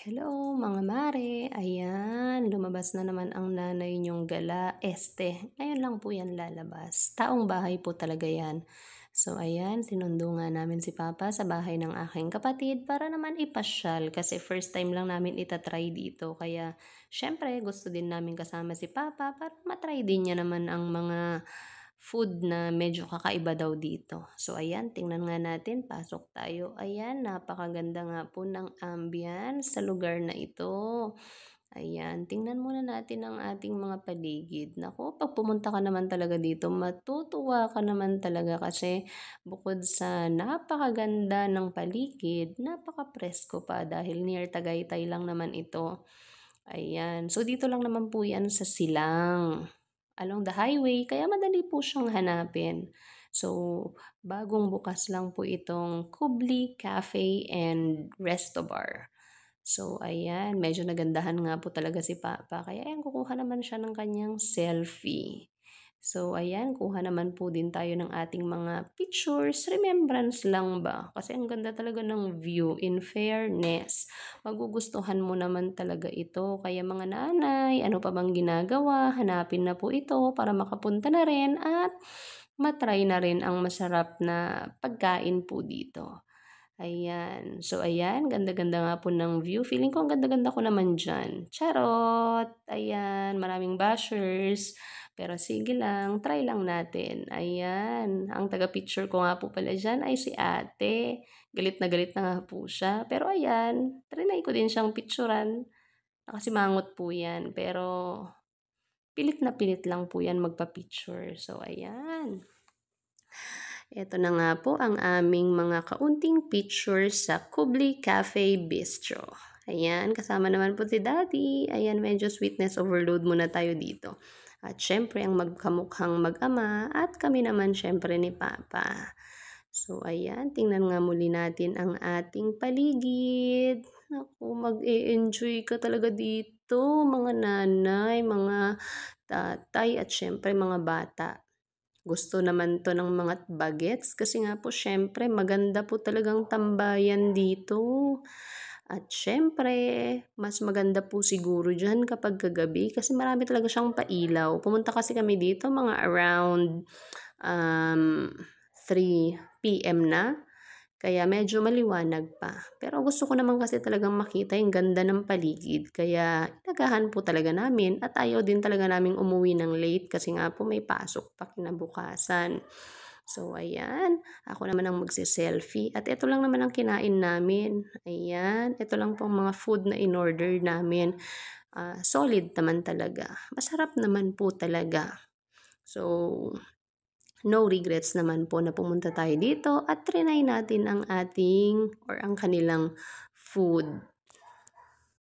Hello mga mare, ayan lumabas na naman ang nanay niyong gala, ngayon lang po 'yan lalabas, taong bahay po talaga 'yan. So ayan, sinundo nga namin si papa sa bahay ng aking kapatid para naman ipasyal kasi first time lang namin ita-try dito kaya siyempre gusto din namin kasama si papa para ma-try din niya naman ang mga food na medyo kakaiba daw dito. So ayan, tingnan nga natin, pasok tayo. Ayan, napakaganda nga po ng ambience sa lugar na ito. Ayan, tingnan muna natin ang ating mga paligid. Naku, pag pumunta ka naman talaga dito, matutuwa ka naman talaga kasi bukod sa napakaganda ng paligid, napaka-presko pa dahil near Tagaytay lang naman ito. Ayan, so dito lang naman po yan sa Silang along the highway kaya madali po siyang hanapin. So, bagong bukas lang po itong Kubli Cafe and Resto Bar. So, ayan, medyo nagandahan nga po talaga si Papa. Kaya ayan, kukuha naman siya ng kanyang selfie. So, ayan, kuha naman po din tayo ng ating mga pictures. Remembrance lang ba? Kasi ang ganda talaga ng view. In fairness, magugustuhan mo naman talaga ito. Kaya mga nanay, ano pa bang ginagawa? Hanapin na po ito para makapunta na rin at matry na rin ang masarap na pagkain po dito. Ayan. So, ayan, ganda-ganda nga po ng view. Feeling ko ang ganda-ganda ko naman diyan. Charot! Ayan, maraming bashers. Pero sige lang, try lang natin. Ayan, ang taga-picture ko nga po pala diyan ay si ate. Galit na nga po siya. Pero ayan, trinay ko din siyang picturan. Nakasimangot po yan. Pero pilit na pilit lang po yan magpa-picture. So, ayan. Ito na nga po ang aming mga kaunting pictures sa Kubli Cafe Bistro. Ayan, kasama naman po si Daddy. Ayan, medyo sweetness overload muna tayo dito. At syempre, ang magkamukhang mag-ama at kami naman syempre ni Papa. So, ayan, tingnan nga muli natin ang ating paligid. Naku, mag-e-enjoy ka talaga dito, mga nanay, mga tatay, at syempre mga bata. Gusto naman 'to ng mga bagets kasi nga po siyempre maganda po talagang tambayan dito. At siyempre mas maganda po siguro diyan kapag kagabi kasi marami talaga siyang pailaw. Pumunta kasi kami dito mga around, 3 PM na. Kaya medyo maliwanag pa. Pero gusto ko naman kasi talagang makita yung ganda ng paligid. Kaya inagahan po talaga namin at ayaw din talaga naming umuwi ng late kasi nga po may pasok pa kinabukasan. So ayan, ako naman ang magse-selfie at ito lang naman ang kinain namin. Ayan, ito lang pong mga food na in-order namin. Solid naman talaga. Masarap naman po talaga. So, no regrets naman po na pumunta tayo dito at trinay natin ang ating or ang kanilang food.